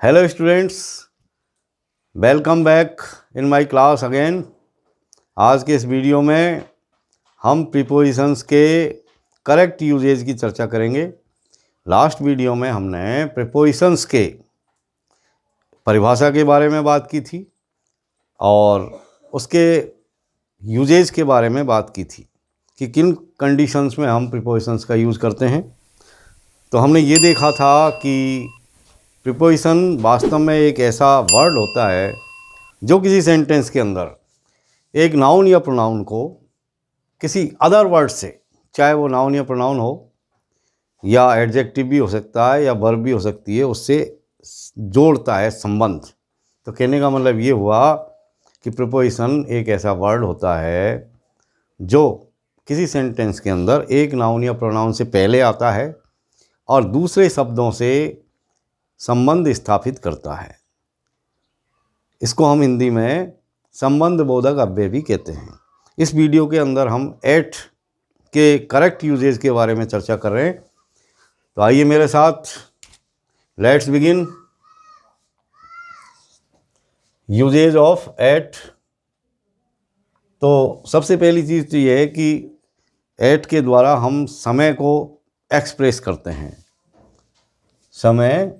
Hello students, welcome back in my class again. आज के इस वीडियो में हम प्रीपोजिशंस के करेक्ट यूजेज की चर्चा करेंगे। लास्ट वीडियो में हमने प्रीपोजिशंस के परिभाषा के बारे में बात की थी और उसके यूजेज के बारे में बात की थी कि किन कंडीशंस में हम प्रीपोजिशंस का यूज़ करते हैं। तो हमने ये देखा था कि प्रीपोजिशन वास्तव में एक ऐसा वर्ड होता है जो किसी सेंटेंस के अंदर एक नाउन या प्रोनाउन को किसी अदर वर्ड से, चाहे वो नाउन या प्रोनाउन हो या एडजेक्टिव भी हो सकता है या वर्ब भी हो सकती है, उससे जोड़ता है संबंध। तो कहने का मतलब ये हुआ कि प्रीपोजिशन एक ऐसा वर्ड होता है जो किसी सेंटेंस के अंदर एक नाउन या प्रोनाउन से पहले आता है और दूसरे शब्दों से संबंध स्थापित करता है। इसको हम हिंदी में संबंध बोधक अव्यय भी कहते हैं। इस वीडियो के अंदर हम एट के करेक्ट यूजेज के बारे में चर्चा कर रहे हैं। तो आइए मेरे साथ, let's begin. Uses of at. तो सबसे पहली चीज़ तो ये है कि एट के द्वारा हम समय को एक्सप्रेस करते हैं। समय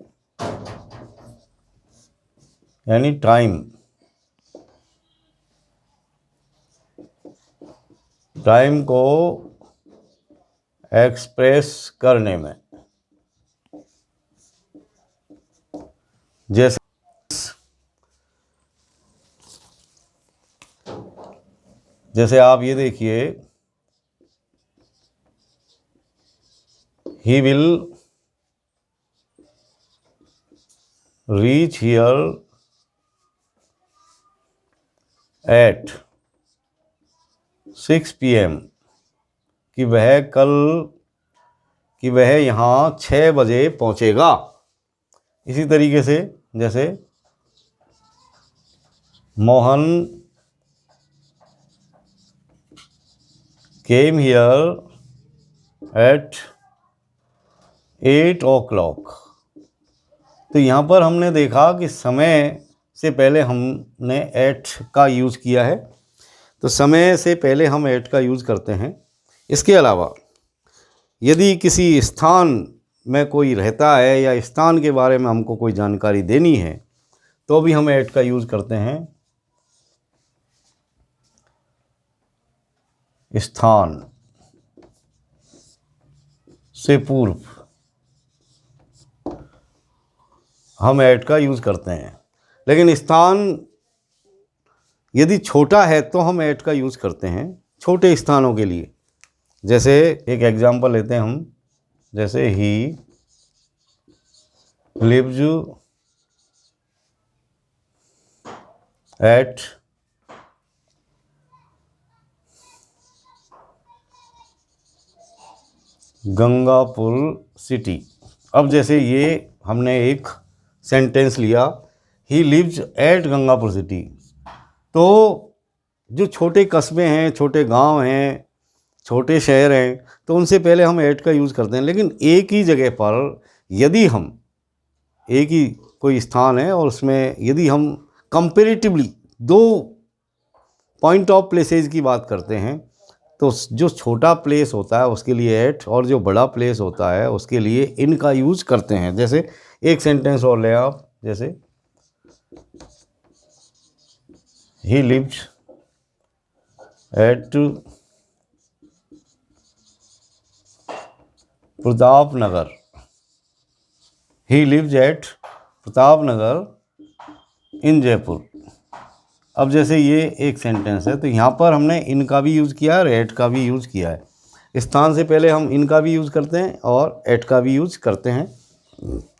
यानी टाइम को एक्सप्रेस करने में, जैसे आप ये देखिए, he will reach here eight 6 PM कि वह यहाँ 6 बजे पहुँचेगा। इसी तरीके से जैसे Mohan came here eight 8 o'clock। तो यहाँ पर हमने देखा कि समय से पहले हमने एट का यूज़ किया है। तो समय से पहले हम एट का यूज़ करते हैं। इसके अलावा यदि किसी स्थान में कोई रहता है या स्थान के बारे में हमको कोई जानकारी देनी है तो भी हम एट का यूज़ करते हैं। स्थान से पूर्व हम एट का यूज़ करते हैं, लेकिन स्थान यदि छोटा है तो हम एट का यूज़ करते हैं छोटे स्थानों के लिए। जैसे एक एग्जांपल लेते हैं हम, जैसे he lives at Gangapur city. अब जैसे ये हमने एक सेंटेंस लिया, he lives at Gangapur city. तो जो छोटे कस्बे हैं, छोटे गांव हैं, छोटे शहर हैं, तो उनसे पहले हम एट का यूज़ करते हैं। लेकिन एक ही जगह पर यदि हम, एक ही कोई स्थान है और उसमें यदि हम कंपेरेटिवली दो पॉइंट ऑफ प्लेसेस की बात करते हैं तो जो छोटा प्लेस होता है उसके लिए एट और जो बड़ा प्लेस होता है उसके लिए इन का यूज़ करते हैं। जैसे एक सेंटेंस और ले आप, जैसे he lived at Pratapnagar. He lives at Pratapnagar in Jaipur. अब जैसे ये एक सेंटेंस है तो यहाँ पर हमने इन का भी यूज़ किया और एट का भी यूज़ किया है। स्थान से पहले हम इन का भी यूज़ करते हैं और एट का भी यूज़ करते हैं।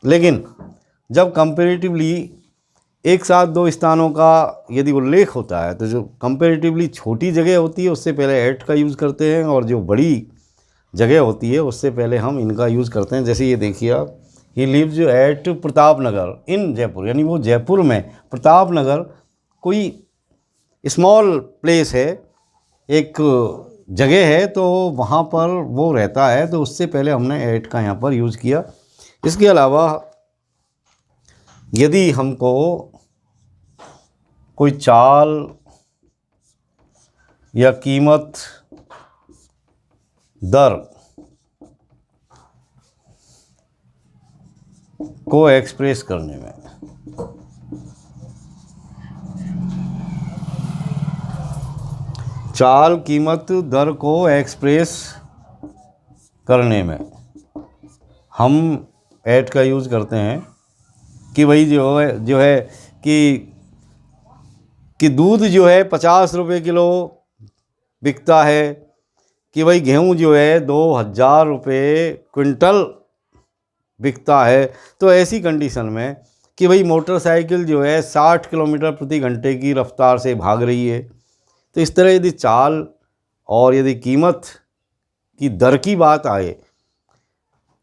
लेकिन जब कंपेरेटिवली एक साथ दो स्थानों का यदि उल्लेख होता है तो जो कंपेरेटिवली छोटी जगह होती है उससे पहले एट का यूज़ करते हैं और जो बड़ी जगह होती है उससे पहले हम इनका यूज़ करते हैं। जैसे ये देखिए आप, ही lives at Pratapnagar in Jaipur, यानी वो जयपुर में, प्रतापनगर कोई स्मॉल प्लेस है, एक जगह है, तो वहाँ पर वो रहता है, तो उससे पहले हमने एट का यहाँ पर यूज़ किया। इसके अलावा यदि हमको कोई चाल या कीमत दर को एक्सप्रेस करने में चाल कीमत दर को एक्सप्रेस करने में हम ऐट का यूज़ करते हैं कि भाई जो है कि दूध जो है 50 रुपये किलो बिकता है, कि भाई गेहूँ जो है 2000 रुपये क्विंटल बिकता है। तो ऐसी कंडीशन में कि भाई मोटरसाइकिल जो है 60 किलोमीटर प्रति घंटे की रफ्तार से भाग रही है, तो इस तरह यदि चाल और यदि कीमत की दर की बात आए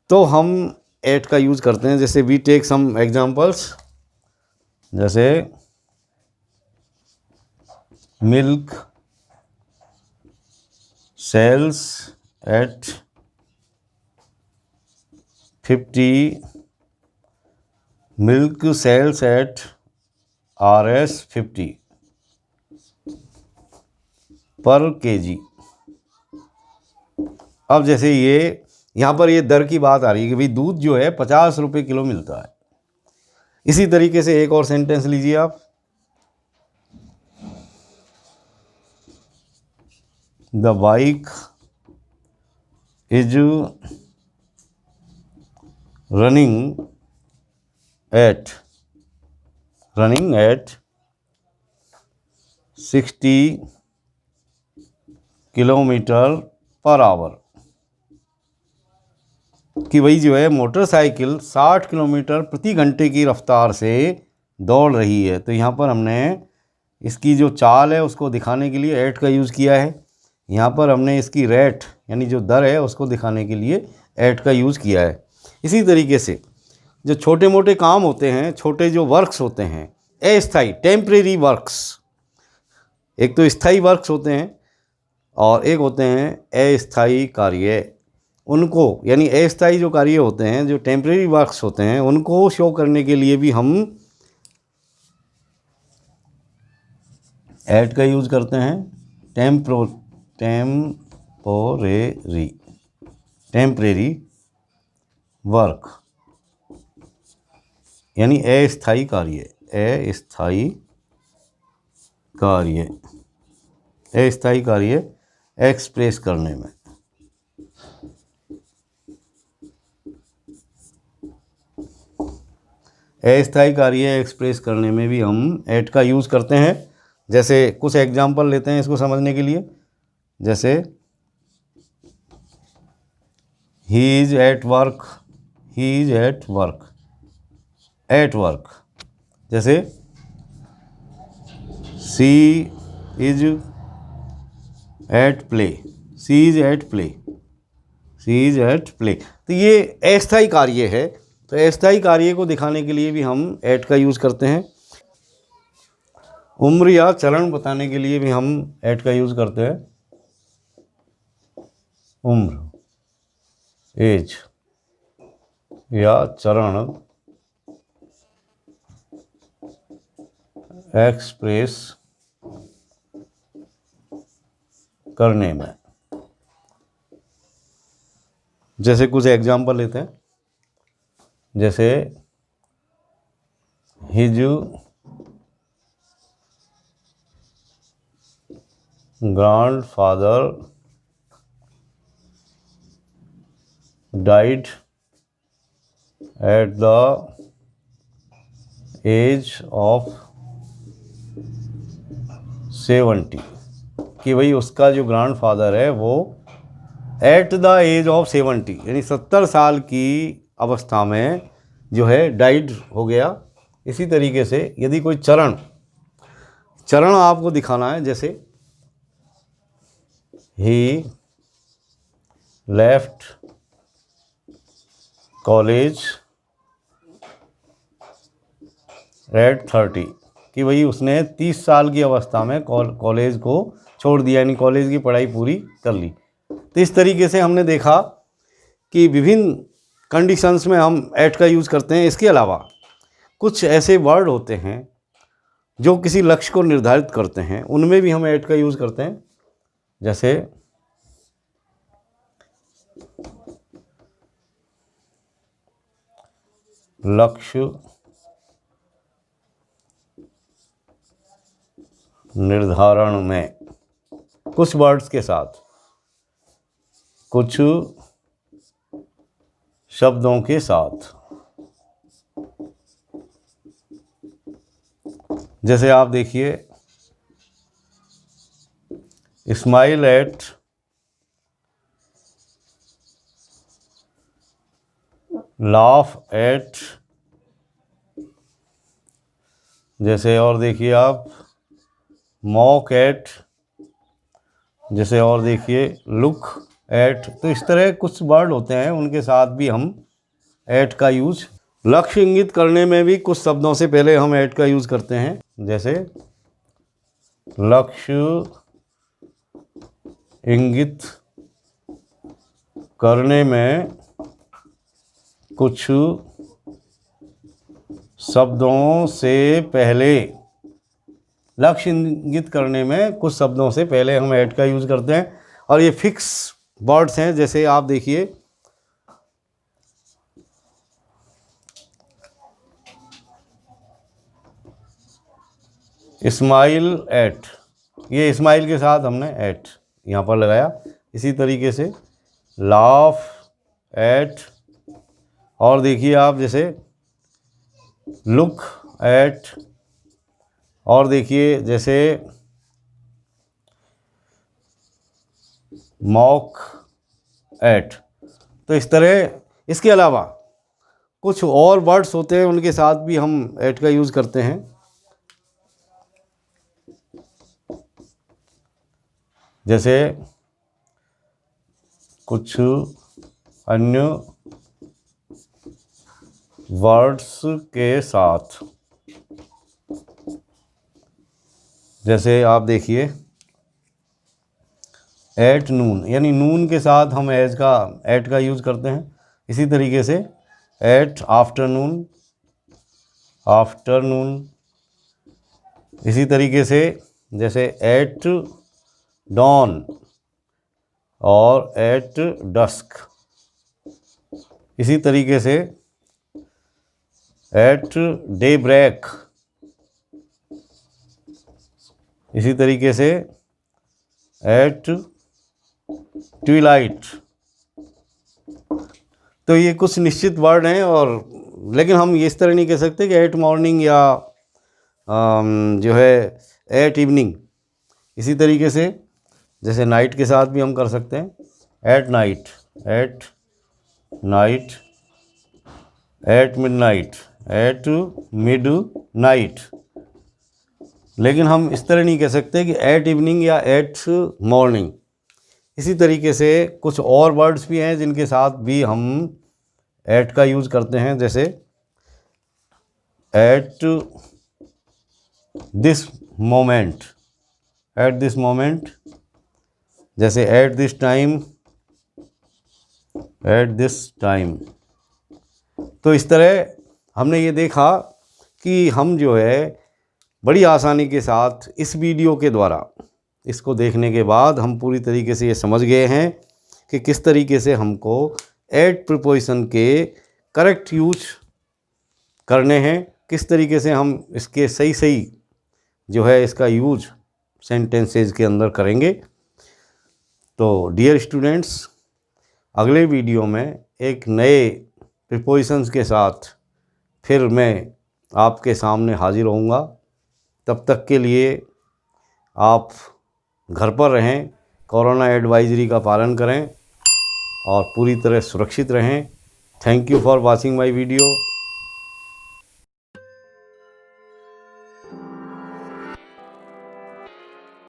तो हम ऐट का यूज़ करते हैं। जैसे वी टेक सम एग्जांपल्स, जैसे milk sales at 50 milk sales at Rs 50 पर केजी। अब जैसे यहाँ पर ये दर की बात आ रही है कि भाई दूध जो है 50 रुपये किलो मिलता है। इसी तरीके से एक और सेंटेंस लीजिए आप, the bike is running at 60 kilometre per hour, कि भाई जो है मोटरसाइकिल 60 किलोमीटर प्रति घंटे की रफ्तार से दौड़ रही है। तो यहाँ पर हमने इसकी जो चाल है उसको दिखाने के लिए ऐट का यूज़ किया है। यहाँ पर हमने इसकी रेट यानी जो दर है उसको दिखाने के लिए ऐट का यूज़ किया है। इसी तरीके से जो छोटे मोटे काम होते हैं, छोटे जो वर्क्स होते हैं, अस्थायी टेम्परेरी वर्क्स, एक तो स्थायी वर्क्स होते हैं और एक होते हैं अस्थायी कार्य। उनको यानी अस्थायी जो कार्य होते हैं, जो टेम्परेरी वर्क्स होते हैं, उनको शो करने के लिए भी हम ऐट का यूज़ करते हैं। टेम्परेरी वर्क यानी अस्थायी कार्य एक्सप्रेस करने में। अस्थायी कार्य एक्सप्रेस करने में भी हम ऐट का यूज़ करते हैं। जैसे कुछ एग्जांपल लेते हैं इसको समझने के लिए, जैसे ही इज एट वर्क, जैसे सी इज एट प्ले। तो ये अस्थायी कार्य है, तो अस्थायी कार्य को दिखाने के लिए भी हम ऐट का यूज़ करते हैं। उम्र या चरण बताने के लिए भी हम ऐट का यूज़ करते हैं। उम्र, एज या चरण एक्सप्रेस करने में। जैसे कुछ एग्जांपल लेते हैं, जैसे his grandfather died at the age of 70, कि भाई उसका जो ग्रैंडफादर है वो एट द एज ऑफ 70 यानी 70 साल की अवस्था में जो है डाइड हो गया। इसी तरीके से यदि कोई चरण आपको दिखाना है, जैसे ही लेफ्ट कॉलेज एट 30, कि भाई उसने 30 साल की अवस्था में कॉलेज को छोड़ दिया, यानी कॉलेज की पढ़ाई पूरी कर ली। तो इस तरीके से हमने देखा कि विभिन्न कंडीशंस में हम ऐट का यूज़ करते हैं। इसके अलावा कुछ ऐसे वर्ड होते हैं जो किसी लक्ष्य को निर्धारित करते हैं, उनमें भी हम एट का यूज़ करते हैं। जैसे लक्ष्य निर्धारण में कुछ वर्ड्स के साथ, कुछ शब्दों के साथ, जैसे आप देखिए, स्माइल एट लाफ एट, जैसे और देखिए आप मॉक एट, जैसे और देखिए लुक एट। तो इस तरह कुछ वर्ड होते हैं, उनके साथ भी हम एट का यूज। लक्ष्य इंगित करने में भी कुछ शब्दों से पहले हम एट का यूज करते हैं। जैसे लक्ष्य इंगित करने में कुछ शब्दों से पहले, लक्ष्य इंगित करने में कुछ शब्दों से पहले हम एट का यूज़ करते हैं। और ये फिक्स वर्ड्स हैं। जैसे आप देखिए, स्माइल एट, ये स्माइल के साथ हमने एट यहाँ पर लगाया। इसी तरीके से लाफ एट, और देखिए आप जैसे लुक एट, और देखिए जैसे मॉक एट। तो इस तरह इसके अलावा कुछ और वर्ड्स होते हैं, उनके साथ भी हम एट का यूज़ करते हैं। जैसे कुछ अन्य वर्ड्स के साथ, जैसे आप देखिए एट नून, यानी नून के साथ हम एट का यूज़ करते हैं। इसी तरीके से एट आफ्टरनून, आफ्टरनून। इसी तरीके से जैसे एट डॉन और एट डस्क। इसी तरीके से एट डे ब्रेक। इसी तरीके से एट ट्विलाइट। तो ये कुछ निश्चित वर्ड हैं, और लेकिन हम ये इस तरह नहीं कह सकते कि एट मॉर्निंग या जो है एट इवनिंग। इसी तरीके से जैसे नाइट के साथ भी हम कर सकते हैं, at night, at night, at midnight, at midnight. लेकिन हम इस तरह नहीं कह सकते कि एट इवनिंग या एट मॉर्निंग। इसी तरीके से कुछ और वर्ड्स भी हैं जिनके साथ भी हम एट का यूज़ करते हैं। जैसे at this moment, at this moment. जैसे at this time, at this time. तो इस तरह हमने ये देखा कि हम जो है बड़ी आसानी के साथ इस वीडियो के द्वारा, इसको देखने के बाद हम पूरी तरीके से ये समझ गए हैं कि किस तरीके से हमको एट प्रीपोजिशन के करेक्ट यूज करने हैं, किस तरीके से हम इसके सही सही जो है इसका यूज सेंटेंसेस के अंदर करेंगे। तो डियर स्टूडेंट्स, अगले वीडियो में एक नए प्रीपोजिशंस के साथ फिर मैं आपके सामने हाजिर होऊंगा। तब तक के लिए आप घर पर रहें, कोरोना एडवाइजरी का पालन करें और पूरी तरह सुरक्षित रहें। Thank you for watching my video.